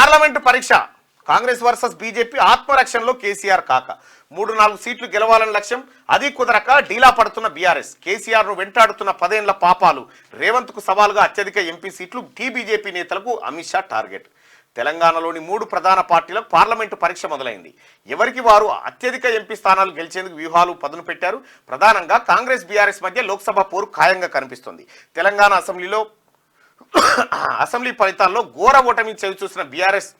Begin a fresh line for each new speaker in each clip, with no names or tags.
parliament పరీక్ష Congress versus BJP ఆత్మరక్షణలో కేసీఆర్ కాక 3-4 సీట్లు గెలవాలని లక్ష్యం అది కుదరక డీలా పడుతున్న బీఆర్ఎస్ కేసీఆర్ ను వెంటాడుతున్న 10 ఏళ్ల పాపాలు రేవంత్ కు సవాలుగా అత్యధిక ఎంపీ సీట్లు టీబీజేపీ నేతలకు అమిత్ షా టార్గెట్ తెలంగాణలోని 3 ప్రధాన పార్టీలకు పార్లమెంటు పరీక్ష మొదలైంది ఎవరికి వారు అత్యధిక ఎంపీ స్థానాలు గెలిచేందుకు వ్యూహాలు పదును పెట్టారు ప్రధానంగా కాంగ్రెస్ బీఆర్ఎస్ మధ్య లోక్సభ పోరు ఖాయంగా కనిపిస్తుంది తెలంగాణ అసెంబ్లీ ఫలితాల్లో ఘోర ఓటమి చవిచూసిన బీఆర్ఎస్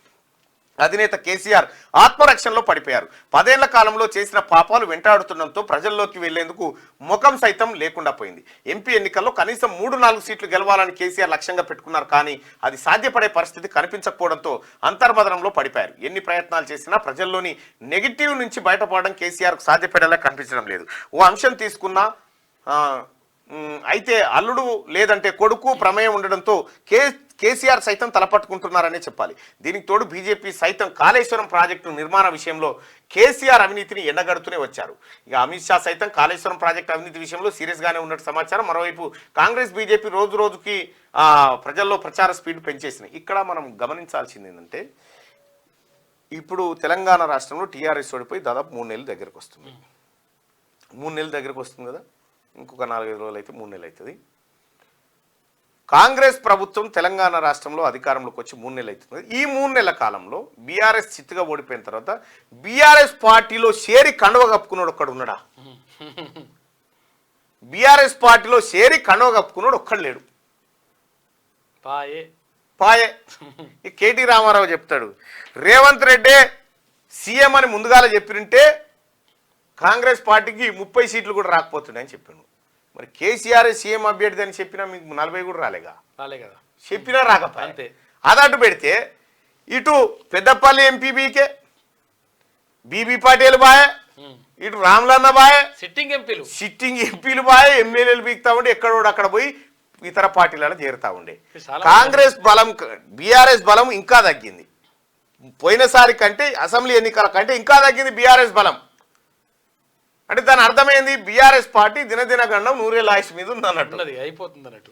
అధినేత కేసీఆర్ ఆత్మరక్షణలో పడిపోయారు 10 ఏళ్ల కాలంలో చేసిన పాపాలు వెంటాడుతుండటంతో ప్రజల్లోకి వెళ్లేందుకు ముఖం సైతం లేకుండా పోయింది ఎంపీ ఎన్నికల్లో కనీసం 3-4 సీట్లు గెలవాలని కేసీఆర్ లక్ష్యంగా పెట్టుకున్నారు కానీ అది సాధ్యపడే పరిస్థితి కనిపించకపోవడంతో అంతర్మదనంలో పడిపోయారు ఎన్ని ప్రయత్నాలు చేసినా ప్రజల్లోని నెగిటివ్ నుంచి బయటపడడం కేసీఆర్కు సాధ్యపడేలా కనిపించడం లేదు ఓ అంశం తీసుకున్నా అయితే అల్లుడు లేదంటే కొడుకు ప్రమేయం ఉండడంతో కేసీఆర్ సైతం తలపట్టుకుంటున్నారనే చెప్పాలి దీనికి తోడు బీజేపీ సైతం కాళేశ్వరం ప్రాజెక్టు నిర్మాణ విషయంలో కేసీఆర్ అవినీతిని ఎండగడుతూనే వచ్చారు ఇక అమిత్ షా సైతం కాళేశ్వరం ప్రాజెక్టు అవినీతి విషయంలో సీరియస్గానే ఉన్నట్టు సమాచారం మరోవైపు కాంగ్రెస్ బీజేపీ రోజుకి ప్రజల్లో ప్రచార స్పీడ్ పెంచేసినాయి ఇక్కడ మనం గమనించాల్సింది ఏంటంటే ఇప్పుడు తెలంగాణ రాష్ట్రంలో టీఆర్ఎస్ ఓడిపోయి దాదాపు 3 నెలల దగ్గరకు వస్తుంది 3 నెలల దగ్గరకు వస్తుంది కదా ఇంకొక 4-5 రోజులు అయితే 3 నెలలు అవుతుంది కాంగ్రెస్ ప్రభుత్వం తెలంగాణ రాష్ట్రంలో అధికారంలోకి వచ్చి 3 నెలలు అవుతుంది ఈ 3 నెలల కాలంలో బీఆర్ఎస్ చిత్తుగా ఓడిపోయిన తర్వాత బీఆర్ఎస్ పార్టీలో షేరి కండువ కప్పుకున్నాడు ఒక్కడు ఉన్నాడా బీఆర్ఎస్ పార్టీలో షేరి కండువ కప్పుకున్నాడు ఒక్కడు లేడు పాయే కేటీ రామారావు చెప్తాడు రేవంత్ రెడ్డి సీఎం అని ముందుగాల చెప్పినంటే కాంగ్రెస్ పార్టీకి 30 సీట్లు కూడా రాకపోతున్నాయని చెప్పాను మరి కేసీఆర్ సీఎం అభ్యర్థి అని చెప్పినా మీకు 40 కూడా రాలే కదా చెప్పినా రాకపోతే అదట్టు పెడితే ఇటు పెద్దపల్లి ఎంపీబీకే బీబీ పాటేల్ బాయ్ ఇటు రామ్లన్న బాయ్ సిట్టింగ్ ఎంపీలు బాయ్ ఎమ్మెల్యేలు బీక్తా ఉండే ఎక్కడోడు అక్కడ పోయి ఇతర పార్టీలలో చేరుతా ఉండే కాంగ్రెస్ బలం బీఆర్ఎస్ బలం ఇంకా తగ్గింది పోయినసారి కంటే అసెంబ్లీ ఎన్నికల కంటే ఇంకా తగ్గింది బీఆర్ఎస్ బలం అంటే దాని అర్థమైంది బీఆర్ఎస్ పార్టీ దినదిన గండం 100 ఏళ్ల ఆయుష్ మీద ఉంది అన్నట్టు
అయిపోతుంది అన్నట్టు